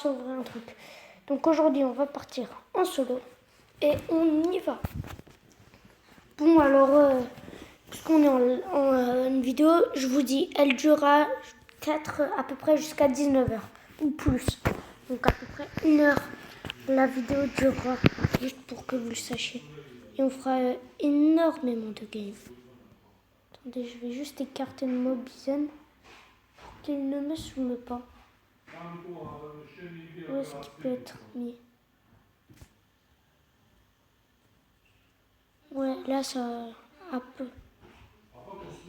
sauver un truc. Donc aujourd'hui, on va partir en solo et on y va. Bon, alors, puisqu'on est en une vidéo, je vous dis, elle durera à peu près jusqu'à 19h ou plus. Donc à peu près 1 heure, la vidéo durera, juste pour que vous le sachiez. Et on fera énormément de games. Attendez, je vais juste écarter le Mobizen pour qu'il ne me soume pas. Où est-ce qu'il peut être mis? Ouais, là ça un peu.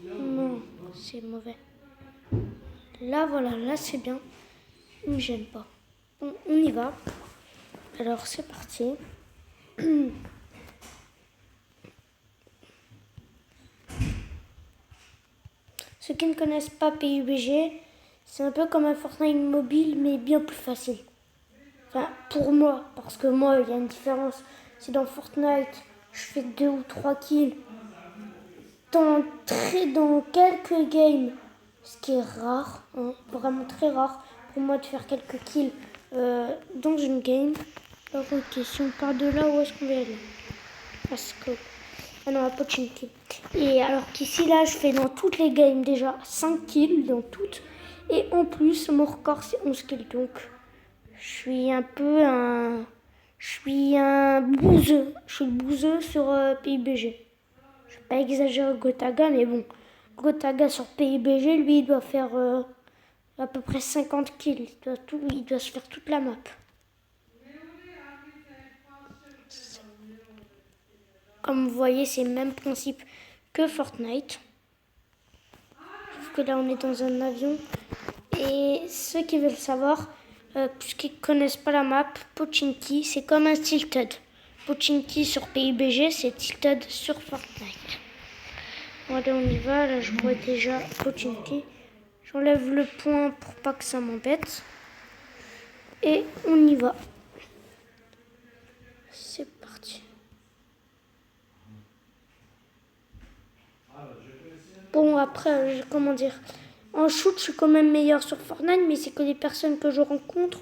Non, c'est mauvais. Là voilà, là c'est bien. Il ne me gêne pas. Bon, on y va. Alors c'est parti. Ceux qui ne connaissent pas PUBG, c'est un peu comme un Fortnite mobile, mais bien plus facile. Enfin, pour moi, parce que moi, il y a une différence. Si dans Fortnite, je fais 2 ou 3 kills, dans quelques games, ce qui est rare, hein, vraiment très rare, pour moi de faire quelques kills dans une game. Alors, ok, si on part de là, où est-ce qu'on va aller? Parce que... Ah non, à Pochinki. Et alors qu'ici, là, je fais dans toutes les games déjà 5 kills, dans toutes. Et en plus, mon record, c'est 11 kills. Donc, je suis un peu un... Je suis un bouseux. Je suis le bouseux sur PUBG. Je vais pas exagérer Gotaga, mais bon. Gotaga sur PUBG, lui, il doit faire à peu près 50 kills. Il doit se faire toute la map. Comme vous voyez, c'est le même principe que Fortnite. Sauf que là, on est dans un avion. Et ceux qui veulent savoir, puisqu'ils ne connaissent pas la map, Pochinki, c'est comme un Tilted. Pochinki sur PUBG, c'est Tilted sur Fortnite. Voilà, on y va. Là, je vois déjà Pochinki. J'enlève le point pour pas que ça m'embête. Et on y va. C'est parti. Bon, après, comment dire, en shoot, je suis quand même meilleur sur Fortnite, mais c'est que les personnes que je rencontre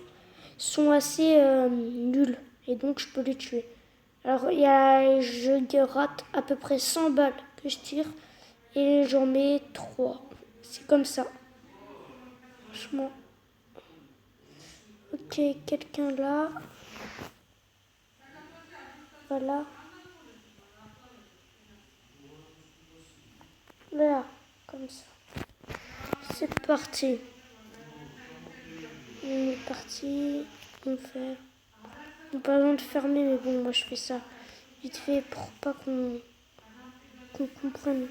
sont assez nulles. Et donc, je peux les tuer. Alors, je rate à peu près 100 balles que je tire. Et j'en mets 3. C'est comme ça. Franchement. Ok, quelqu'un là. Voilà. Là, comme ça. C'est parti. On est parti. On fait... On n'a pas besoin de fermer, mais bon, moi je fais ça vite fait pour pas qu'on comprenne.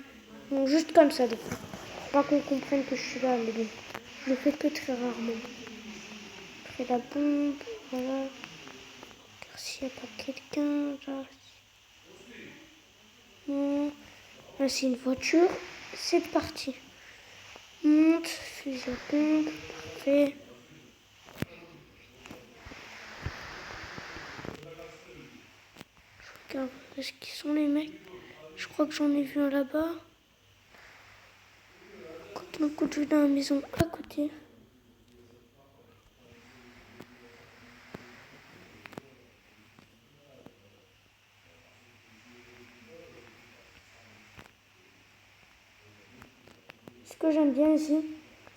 Bon, juste comme ça, des fois. Pour pas qu'on comprenne que je suis là, mais bon. Je le fais que très rarement. Je fais la bombe, voilà. Car s'il n'y a pas quelqu'un, là. Non. Là, c'est une voiture. C'est parti. Monte, fusil à pompe, parfait. Je regarde où est-ce qu'ils sont les mecs. Je crois que j'en ai vu un là-bas. Quand on écoute dans la maison à côté. Ce que j'aime bien ici,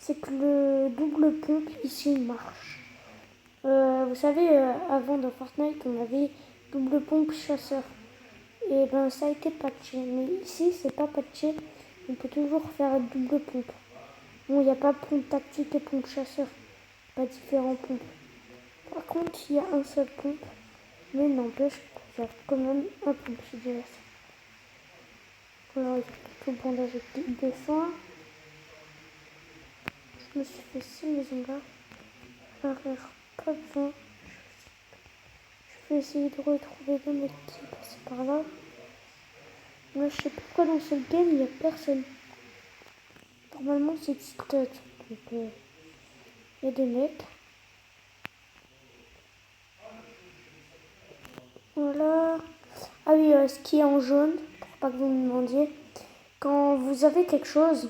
c'est que le double pompe ici marche. Vous savez, avant dans Fortnite, on avait double pompe chasseur. Et ben ça a été patché. Mais ici, c'est pas patché. On peut toujours faire double pompe. Bon, il n'y a pas pompe tactique et pompe chasseur. Pas différents pompes. Par contre, il y a un seul pompe. Mais n'empêche qu'il y a quand même un pompe, je dirais ça. Alors, il y a quelques bandages de soins. Je me suis fait ces maisons-là. L'arrière, pas besoin. Je vais essayer de retrouver le mec qui est passé par là. Là, je sais pas pourquoi dans ce game, il n'y a personne. Normalement, c'est Tilted. Donc, il y a des mecs. Voilà. Ah oui, ce qui est en jaune, pour pas que vous me demandiez. Quand vous avez quelque chose,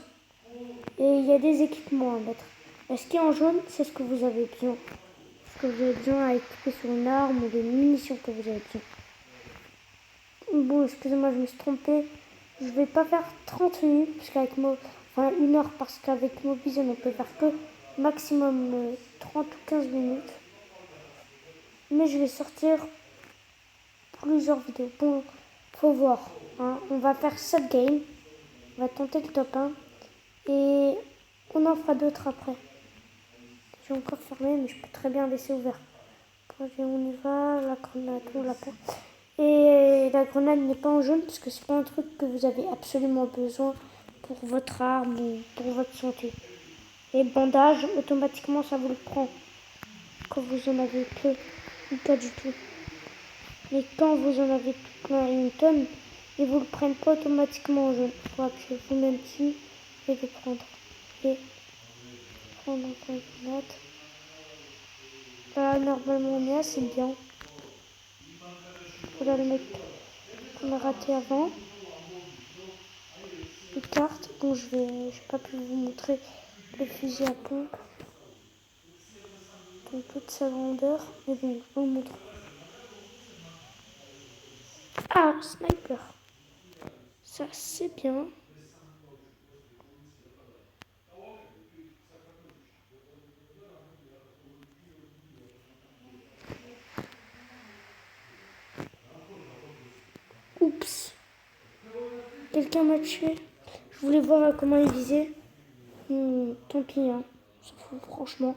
et il y a des équipements à mettre. Ce qui est en jaune, c'est ce que vous avez besoin. que vous avez besoin à équiper sur une arme ou des munitions que vous avez besoin. Bon, excusez-moi, je me suis trompée. Je vais pas faire 30 minutes, parce qu'avec enfin 1 heure, parce qu'avec Mobizen, on peut faire que maximum 30 ou 15 minutes. Mais je vais sortir plusieurs vidéos. Bon, faut voir. Hein. On va faire 7 games. On va tenter le top 1. Et on en fera d'autres après. J'ai encore fermé, mais je peux très bien laisser ouvert. On y va, la grenade, on l'a pas. Et la grenade n'est pas en jaune parce que c'est pas un truc que vous avez absolument besoin pour votre arme ou pour votre santé. Et bandage, automatiquement ça vous le prend quand vous en avez peu ou pas du tout. Mais quand vous en avez tout plein une tonne, ils vous le prennent pas automatiquement en jaune. Il faut appuyer vous-même dessus et le prendre. Et prendre encore une grenade. Là, normalement on est assez bien. Voilà le mec qu'on a raté avant. Une carte. Bon, je n'ai pas pu vous montrer le fusil à pompe dans toute sa grandeur. Mais bon, je vous le montre. Ah, sniper. Ça, c'est bien. Oups. Quelqu'un m'a tué. Je voulais voir comment il visait. Tant pis, hein. On s'en fout, franchement.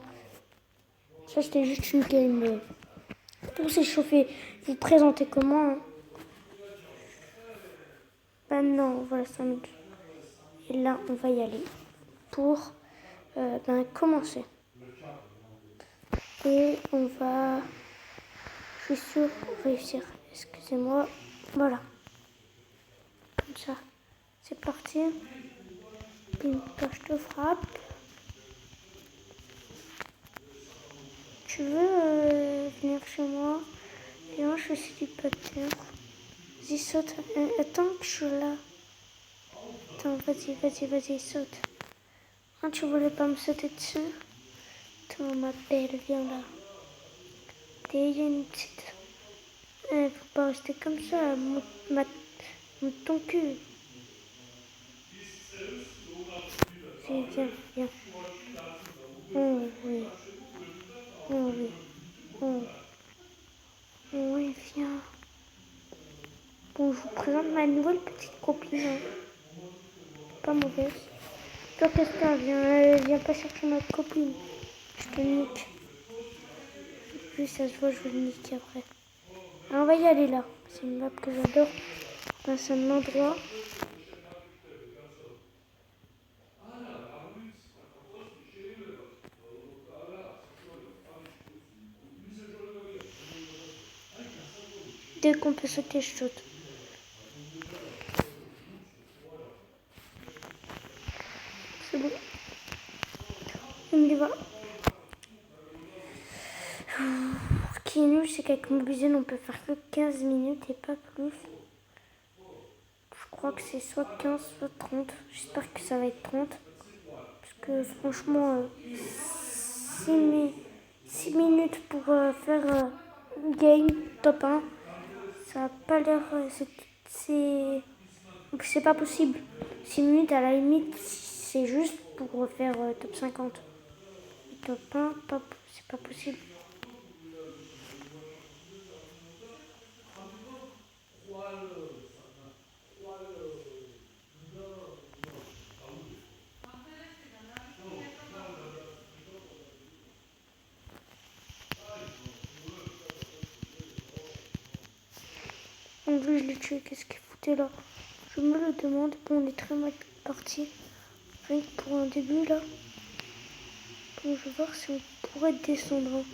Ça, c'était juste une game. Mais pour s'échauffer, vous présentez comment hein. Ben non, voilà 5 minutes. Et là, on va y aller pour commencer. Et on va, je suis sûre, réussir. Excusez-moi. Voilà. Comme ça. C'est parti. Bim, je te frappe. Tu veux venir chez moi? Viens, je suis célibataire. Vas-y, saute. Attends que je suis là. Attends, vas-y, saute. Ah, tu voulais pas me sauter dessus? Attends, ma belle, viens là. Il y a une petite... faut pas rester comme ça. Monte ton cul. Viens. Oh oui. Oh oui. Oh. Oh oui, viens. Bon, je vous présente ma nouvelle petite copine. Hein. Pas mauvaise. Toi, Casper, viens pas chercher ma copine. Je te nique. Plus ça se voit, je vais le niquer après. Alors, on va y aller là. C'est une map que j'adore. C'est un endroit. Dès qu'on peut sauter, je saute. C'est bon. On y va. Ce qui est nul, c'est qu'avec Mobizen, on peut faire que 15 minutes et pas plus. Je crois que c'est soit 15, soit 30. J'espère que ça va être 30. Parce que franchement, 6 minutes pour faire game top 1, ça n'a pas l'air... c'est pas possible. 6 minutes, à la limite, c'est juste pour faire top 50. Et top 1, c'est pas possible. En plus, je l'ai tué, qu'est-ce qu'il foutait là? Je me le demande. Bon, on est très mal parti. Rien que pour un début là. Bon, je vais voir si on pourrait descendre.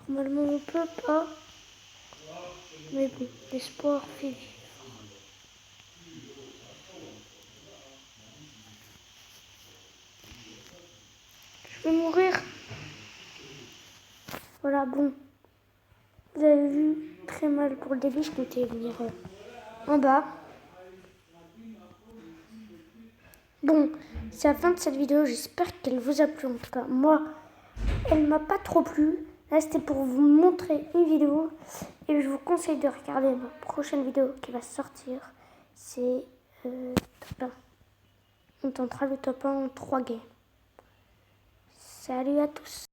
Normalement, on peut pas. Mais bon, l'espoir fait vivre. Je vais mourir. Voilà, bon. Vous avez vu, très mal pour le début, je comptais venir en bas. Bon, c'est la fin de cette vidéo. J'espère qu'elle vous a plu. En tout cas, moi, elle m'a pas trop plu. Là, c'était pour vous montrer une vidéo. Et je vous conseille de regarder ma prochaine vidéo qui va sortir. C'est top 1. On tentera le top 1 en 3 games. Salut à tous.